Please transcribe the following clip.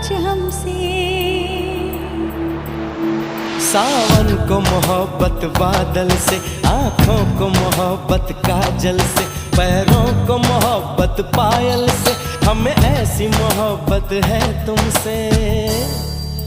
कुछ हमसे। सावन को मोहब्बत बादल से, आँखों को मोहब्बत काजल से, पैरों को मोहब्बत पायल से, हमें ऐसी मोहब्बत है तुमसे।